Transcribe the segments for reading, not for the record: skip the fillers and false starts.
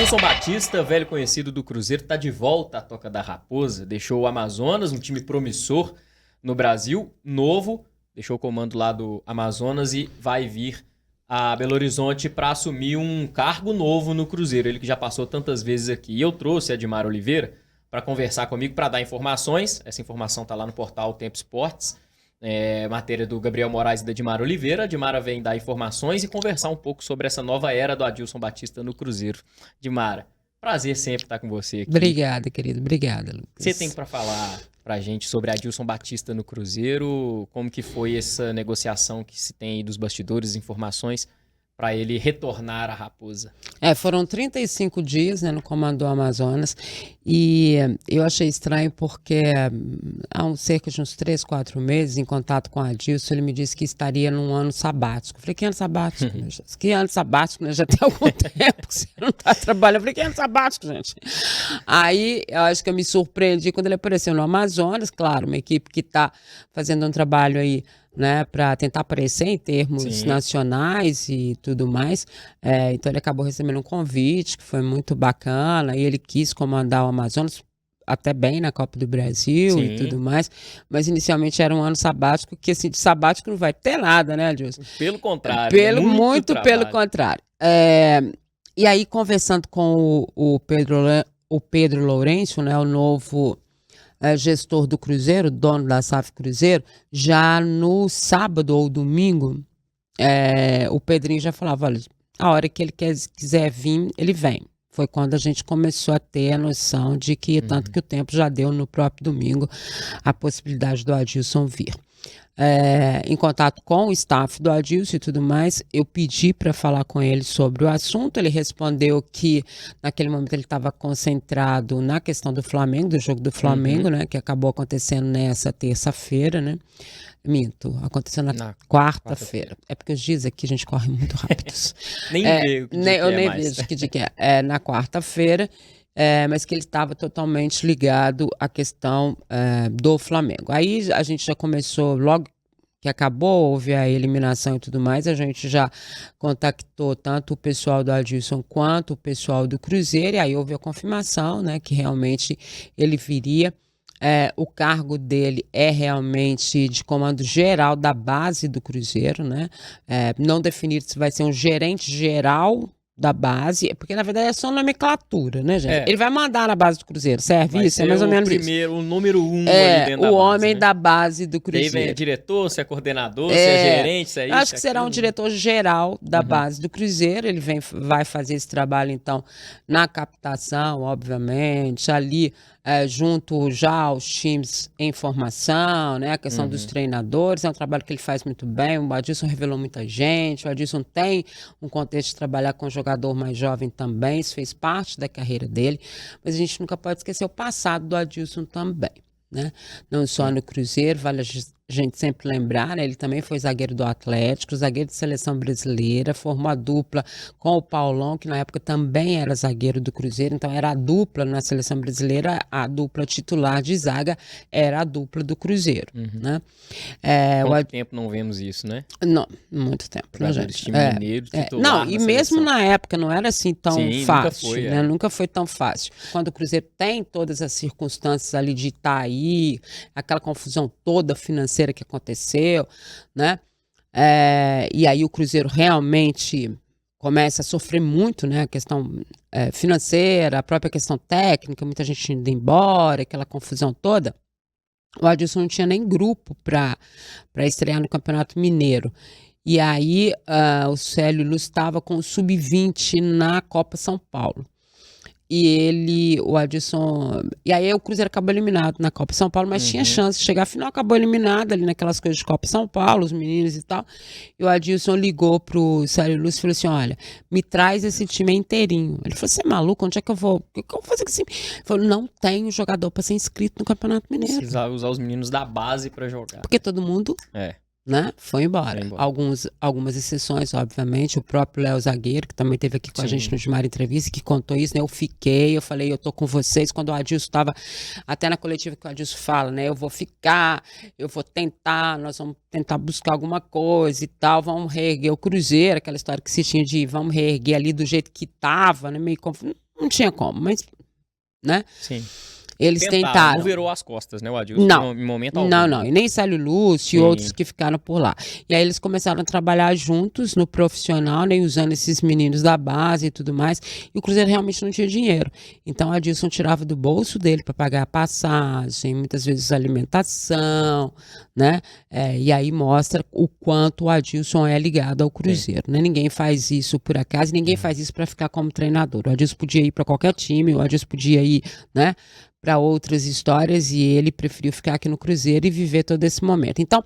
Adilson Batista, velho conhecido do Cruzeiro, está de volta à Toca da Raposa. Deixou o Amazonas, um time promissor no Brasil, novo. Deixou o comando lá do Amazonas e vai vir a Belo Horizonte para assumir um cargo novo no Cruzeiro. Ele que já passou tantas vezes aqui. E eu trouxe a Edmar Oliveira para conversar comigo, para dar informações. Essa informação está lá no portal Tempo Esportes. Matéria do Gabriel Moraes e da Edmar Oliveira. A Edmara vem dar informações e conversar um pouco sobre essa nova era do Adilson Batista no Cruzeiro. Edmara, prazer sempre estar com você aqui. Obrigada, querido. Obrigada, Lucas. Você tem para falar pra gente sobre Adilson Batista no Cruzeiro? Como que foi essa negociação que se tem aí dos bastidores, informações para ele retornar à Raposa? Foram 35 dias, né, no comando do Amazonas, e eu achei estranho porque há cerca de uns 3, 4 meses, em contato com o Adilson, ele me disse que estaria num ano sabático. Eu falei, que ano sabático? Que ano sabático, né? Já tem algum tempo que você não está trabalhando. Eu falei, que ano sabático, gente? Aí, eu acho que eu me surpreendi quando ele apareceu no Amazonas, claro, uma equipe que está fazendo um trabalho aí, né, para tentar aparecer em termos nacionais e tudo mais. Então ele acabou recebendo um convite que foi muito bacana, e ele quis comandar o Amazonas até bem na Copa do Brasil e tudo mais, mas inicialmente era um ano sabático, que assim, de sabático não vai ter nada, né, Adilson? Pelo contrário. Muito pelo contrário. E aí, conversando com o Pedro Lourenço, né, o novo gestor do Cruzeiro, dono da SAF Cruzeiro, já no sábado ou domingo, o Pedrinho já falava, olha, a hora que ele quiser vir, ele vem. Foi quando a gente começou a ter a noção de que, tanto que o tempo já deu no próprio domingo, a possibilidade do Adilson vir. Em contato com o staff do Adilson e tudo mais, eu pedi para falar com ele sobre o assunto. Ele respondeu que naquele momento ele estava concentrado na questão do Flamengo, do jogo do Flamengo, né, que acabou acontecendo nessa terça-feira, né? Minto, aconteceu na quarta-feira. É porque os dias aqui a gente corre muito rápidos. Nem vejo que dia eu nem mais. vejo que dia que é. Na quarta-feira. Mas que ele estava totalmente ligado à questão do Flamengo. Aí a gente já começou, logo que acabou, houve a eliminação e tudo mais, a gente já contactou tanto o pessoal do Adilson quanto o pessoal do Cruzeiro, e aí houve a confirmação, né, que realmente ele viria. O cargo dele é realmente de comando geral da base do Cruzeiro, né? Não definido se vai ser um gerente geral da base, porque na verdade é só nomenclatura, né, gente? Ele vai mandar na base do Cruzeiro, serve vai isso? É mais ou menos primeiro, o número 1 ali dentro da o base, homem né? da base do Cruzeiro. Daí vem diretor, se é coordenador, se é gerente, se é isso. Acho que será um diretor geral da base do Cruzeiro. Ele vai fazer esse trabalho, então, na captação, obviamente, ali junto já aos times em formação, né? A questão dos treinadores, é um trabalho que ele faz muito bem. O Adilson revelou muita gente, o Adilson tem um contexto de trabalhar com um jogador mais jovem também, isso fez parte da carreira dele, mas a gente nunca pode esquecer o passado do Adilson também, né? Não só no Cruzeiro, vale a gente sempre lembrar, né? Ele também foi zagueiro do Atlético, zagueiro de seleção brasileira, formou a dupla com o Paulão, que na época também era zagueiro do Cruzeiro, então era a dupla na seleção brasileira, a dupla titular de zaga era a dupla do Cruzeiro, né? Quanto tempo não vemos isso, né? Não, muito tempo, né, gente? Time mineiro, titular não, e mesmo seleção. na época não era assim tão fácil, nunca foi, né? Nunca foi tão fácil. Quando o Cruzeiro tem todas as circunstâncias ali de estar aí, aquela confusão toda financeira que aconteceu, né? E aí o Cruzeiro realmente começa a sofrer muito, né? A questão financeira, a própria questão técnica, muita gente indo embora, aquela confusão toda. O Adilson não tinha nem grupo para estrear no Campeonato Mineiro. E aí o Célio Luz estava com o Sub-20 na Copa São Paulo. E o Adilson... E aí o Cruzeiro acabou eliminado na Copa São Paulo, mas tinha chance de chegar à final, acabou eliminado ali naquelas coisas de Copa São Paulo, os meninos e tal. E o Adilson ligou pro Célio Lúcio e falou assim, olha, me traz esse time inteirinho. Ele falou, você é maluco? Onde é que eu vou? O que eu vou fazer com esse time? Ele falou, não tem jogador para ser inscrito no Campeonato Mineiro. Precisa usar os meninos da base para jogar. Porque todo mundo... né? Foi embora. Algumas exceções, obviamente. O próprio Léo Zagueiro, que também esteve aqui com a gente no Gilmar Entrevista, que contou isso, né? Eu falei, eu tô com vocês. Quando o Adilson estava, até na coletiva que o Adilson fala, né? Eu vou ficar, eu vou tentar, nós vamos tentar buscar alguma coisa e tal, vamos reerguer o Cruzeiro, aquela história que se tinha de vamos reerguer ali do jeito que tava, né? Meio confuso. Não tinha como, mas, né? Sim. Eles tentaram. Não virou as costas, né, o Adilson? Não, em momento algum. não. E nem Célio Lúcio e outros que ficaram por lá. E aí eles começaram a trabalhar juntos no profissional, né, usando esses meninos da base e tudo mais. E o Cruzeiro realmente não tinha dinheiro. Então o Adilson tirava do bolso dele para pagar a passagem, muitas vezes alimentação, né? E aí mostra o quanto o Adilson é ligado ao Cruzeiro, né? Ninguém faz isso por acaso, ninguém faz isso para ficar como treinador. O Adilson podia ir para qualquer time, o Adilson podia ir, né, para outras histórias, e ele preferiu ficar aqui no Cruzeiro e viver todo esse momento. Então,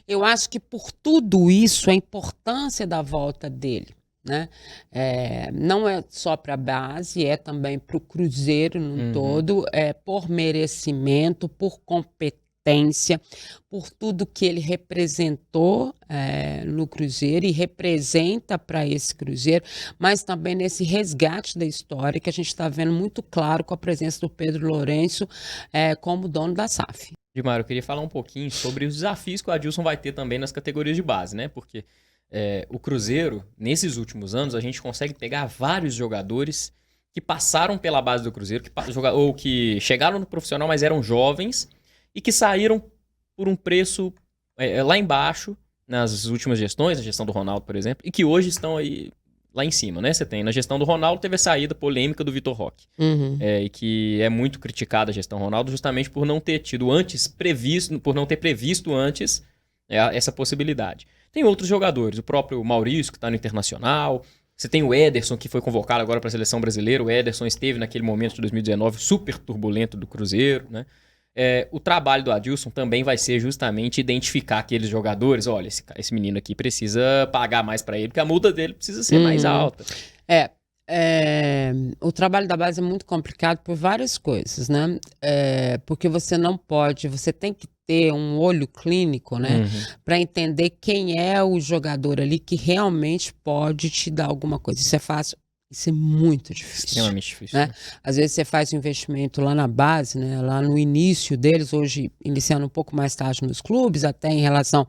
eu acho que por tudo isso, a importância da volta dele, né, não é só para a base, é também para o Cruzeiro num todo, por merecimento, por competência, por tudo que ele representou no Cruzeiro e representa para esse Cruzeiro, mas também nesse resgate da história que a gente está vendo muito claro com a presença do Pedro Lourenço como dono da SAF. Gilmar, eu queria falar um pouquinho sobre os desafios que o Adilson vai ter também nas categorias de base, né? Porque o Cruzeiro, nesses últimos anos, a gente consegue pegar vários jogadores que passaram pela base do Cruzeiro, ou que chegaram no profissional, mas eram jovens, e que saíram por um preço lá embaixo nas últimas gestões, a gestão do Ronaldo, por exemplo, e que hoje estão aí lá em cima, né? Você tem, na gestão do Ronaldo, teve a saída polêmica do Vitor Roque, e que é muito criticada a gestão Ronaldo justamente por não ter tido antes previsto, por não ter previsto antes essa possibilidade. Tem outros jogadores, o próprio Maurício, que está no Internacional, você tem o Ederson, que foi convocado agora para a seleção brasileira, o Ederson esteve naquele momento de 2019 super turbulento do Cruzeiro, né? O trabalho do Adilson também vai ser justamente identificar aqueles jogadores. Olha, esse menino aqui precisa pagar mais para ele, porque a multa dele precisa ser mais alta. O trabalho da base é muito complicado por várias coisas, né? Porque você não pode, você tem que ter um olho clínico, né? Para entender quem é o jogador ali que realmente pode te dar alguma coisa. Isso é fácil. Isso é muito difícil. Extremamente difícil. Né? Às vezes você faz um investimento lá na base, né? Lá no início deles, hoje iniciando um pouco mais tarde nos clubes, até em relação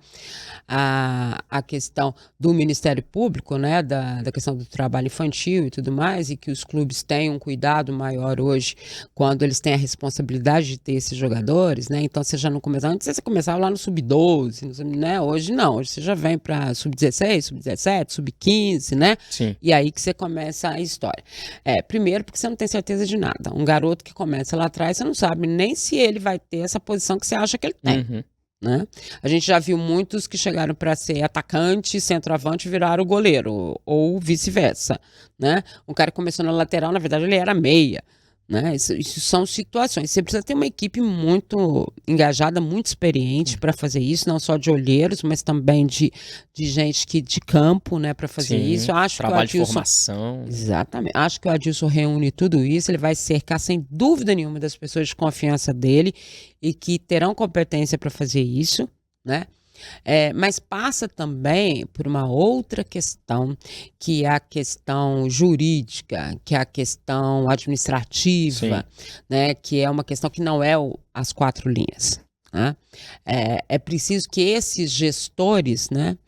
à questão do Ministério Público, né? Da questão do trabalho infantil e tudo mais, e que os clubes têm um cuidado maior hoje quando eles têm a responsabilidade de ter esses jogadores, né? Então você já não começava, antes você começava lá no sub-12, né? Hoje não, hoje você já vem para sub-16, sub-17, sub-15, né? Sim. E aí que você começa a história. Primeiro porque você não tem certeza de nada. Um garoto que começa lá atrás, você não sabe nem se ele vai ter essa posição que você acha que ele tem. Né? A gente já viu muitos que chegaram para ser atacante, centroavante e viraram goleiro, ou vice-versa. Né? Um cara que começou na lateral, na verdade, ele era meia. Né? Isso são situações. Você precisa ter uma equipe muito engajada, muito experiente para fazer isso, não só de olheiros, mas também de gente de campo, né, para fazer isso. Acho trabalho que o Adilson, de formação. Exatamente. Acho que o Adilson reúne tudo isso. Ele vai cercar, sem dúvida nenhuma, das pessoas de confiança dele e que terão competência para fazer isso, né? Mas passa também por uma outra questão, que é a questão jurídica, que é a questão administrativa, né, que é uma questão que não é as quatro linhas. Né? É preciso que esses gestores, né,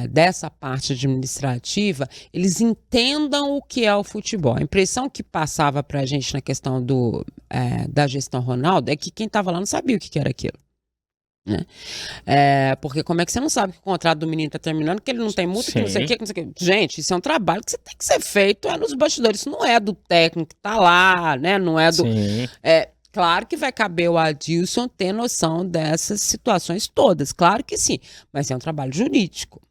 dessa parte administrativa, eles entendam o que é o futebol. A impressão que passava para a gente na questão da gestão Ronaldo é que quem estava lá não sabia o que era aquilo. Né? Porque como é que você não sabe que o contrato do menino está terminando, que ele não tem multa, que não sei o que, não sei o que. Gente, isso é um trabalho que você tem que ser feito nos bastidores. Isso não é do técnico que está lá, né? Não é do. Claro que vai caber o Adilson ter noção dessas situações todas, claro que sim, mas é um trabalho jurídico.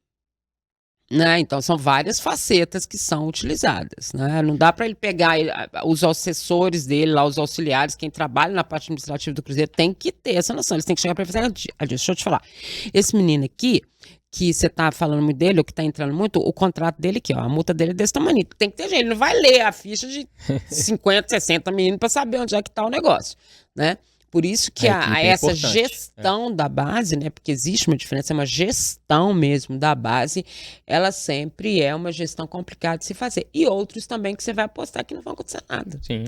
Né? Então são várias facetas que são utilizadas, né? Não dá para ele pegar os assessores dele, lá os auxiliares, quem trabalha na parte administrativa do Cruzeiro tem que ter essa noção, eles têm que chegar para ele e falar, deixa eu te falar, esse menino aqui, que você tá falando muito dele, ou que tá entrando muito, o contrato dele aqui, ó, a multa dele é desse tamanho, tem que ter gente, ele não vai ler a ficha de 50, 60 meninos para saber onde é que tá o negócio, né? Por isso que essa gestão da base, né, porque existe uma diferença, é uma gestão mesmo da base, ela sempre é uma gestão complicada de se fazer. E outros também que você vai apostar que não vão acontecer nada. Sim.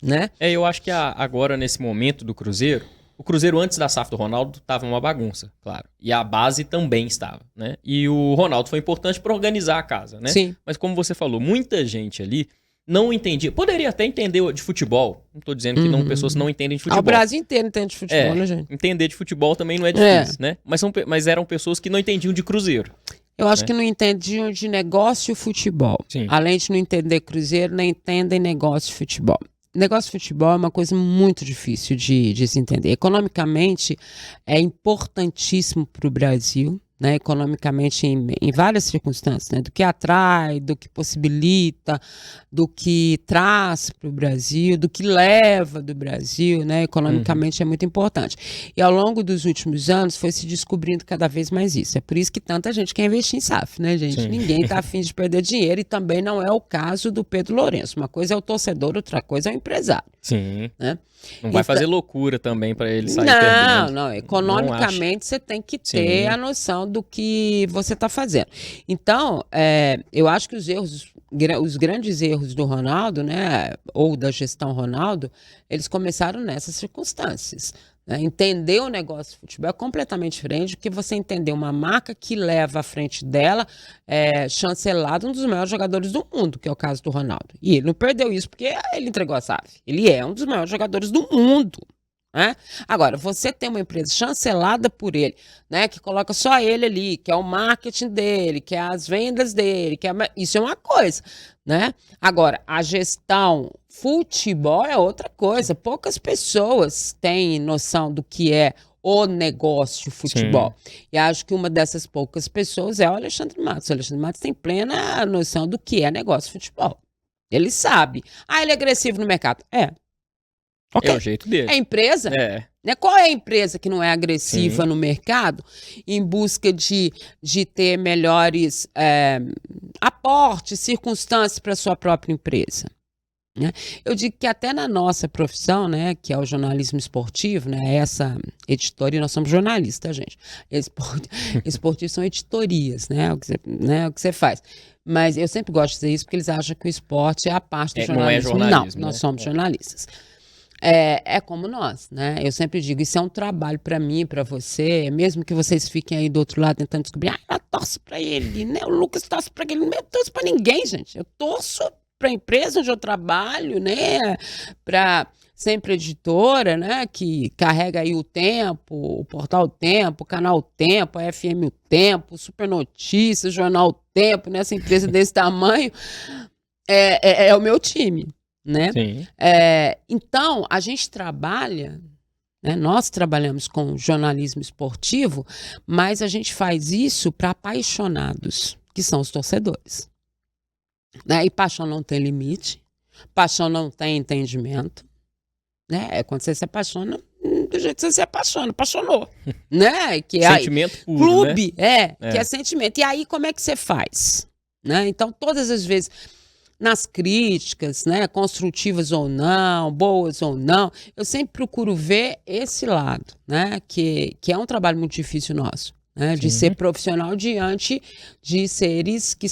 Né? Eu acho que agora, nesse momento do Cruzeiro, o Cruzeiro antes da SAF do Ronaldo estava uma bagunça, claro. E a base também estava, né? E o Ronaldo foi importante para organizar a casa, né? Sim. Mas como você falou, muita gente ali não entendia. Poderia até entender de futebol. Não tô dizendo que pessoas não entendem de futebol. O Brasil inteiro entende de futebol, né, gente? Entender de futebol também não é difícil, né? Mas eram pessoas que não entendiam de Cruzeiro. Eu acho que não entendiam de negócio e futebol. Sim. Além de não entender Cruzeiro, não entendem negócio e futebol. Negócio de futebol é uma coisa muito difícil de se entender. Economicamente, é importantíssimo para o Brasil, né? Economicamente em várias circunstâncias, né? Do que atrai, do que possibilita, do que traz para o Brasil, do que leva do Brasil, né? Economicamente é muito importante. E ao longo dos últimos anos foi se descobrindo cada vez mais isso. É por isso que tanta gente quer investir em SAF, né, gente? Sim. Ninguém está afim de perder dinheiro e também não é o caso do Pedro Lourenço. Uma coisa é o torcedor, outra coisa é o empresário. Sim. Né? Não vai fazer loucura também para ele sair perdendo. Não. Economicamente você tem que ter a noção do que você está fazendo. Então, eu acho que os grandes erros do Ronaldo, né, ou da gestão Ronaldo, eles começaram nessas circunstâncias. Né? Entender o negócio de futebol é completamente diferente do que você entender uma marca que leva à frente dela chancelado um dos maiores jogadores do mundo, que é o caso do Ronaldo. E ele não perdeu isso porque ele entregou a SAF. Ele é um dos maiores jogadores do mundo. Né? Agora, você tem uma empresa chancelada por ele, né, que coloca só ele ali, que é o marketing dele, que é as vendas dele, isso é uma coisa, né? Agora, a gestão futebol é outra coisa. Poucas pessoas têm noção do que é o negócio futebol. Sim. E acho que uma dessas poucas pessoas é o Alexandre Matos. O Alexandre Matos tem plena noção do que é negócio futebol. Ele sabe. Ele é agressivo no mercado. Okay. É o jeito dele. É empresa? Né? Qual é a empresa que não é agressiva no mercado em busca de ter melhores aportes, circunstâncias para a sua própria empresa? Né? Eu digo que até na nossa profissão, né, que é o jornalismo esportivo, né, essa editoria, nós somos jornalistas, gente. Esportivos são editorias, né, o que você faz. Mas eu sempre gosto de dizer isso porque eles acham que o esporte é a parte do jornalismo. Não é jornalismo. Não, nós somos jornalistas. É como nós, né? Eu sempre digo, isso é um trabalho para mim, para você, mesmo que vocês fiquem aí do outro lado tentando descobrir, ela torce para ele, né? O Lucas torce para ele, eu torço para ninguém, gente. Eu torço para a empresa onde eu trabalho, né? Para sempre editora, né? Que carrega aí o Tempo, o Portal o Tempo, o Canal o Tempo, a FM o Tempo, o Super Notícias, o Jornal o Tempo, né? Essa empresa desse tamanho é o meu time. Né? Então, a gente trabalha, né? Nós trabalhamos com jornalismo esportivo, mas a gente faz isso para apaixonados, que são os torcedores. Né? E paixão não tem limite, paixão não tem entendimento. Né? É quando você se apaixona, do jeito que você se apaixonou. Né? Que sentimento puro, clube, né? Que é sentimento. E aí, como é que você faz? Né? Então, todas as vezes... nas críticas, né, construtivas ou não, boas ou não, eu sempre procuro ver esse lado, né, que é um trabalho muito difícil nosso, né, de ser profissional diante de seres que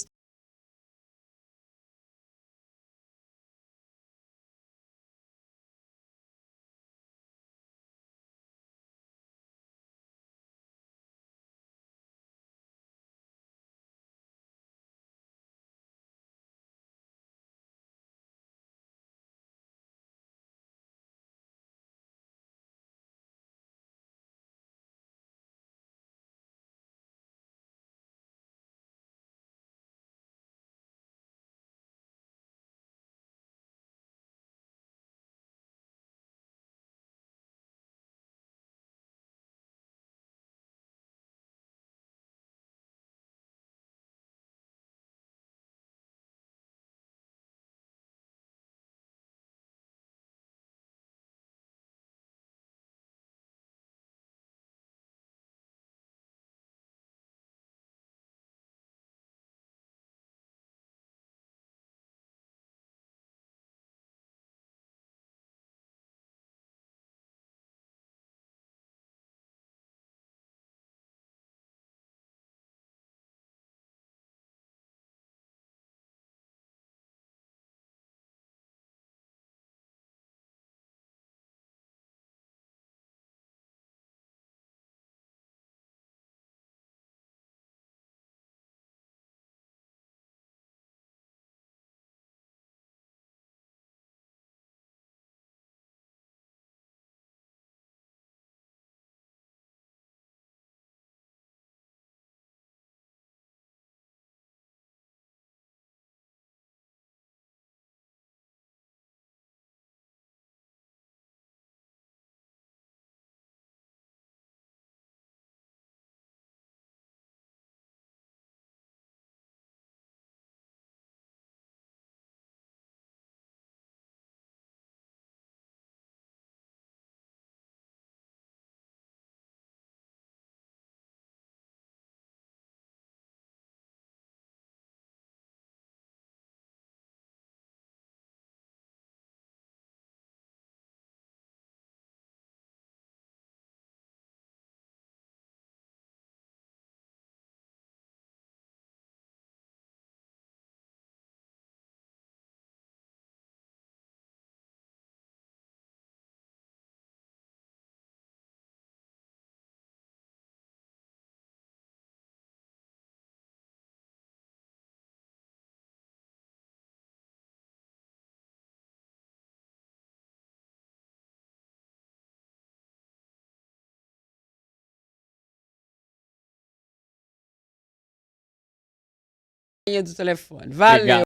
do telefone. Valeu. Obrigado.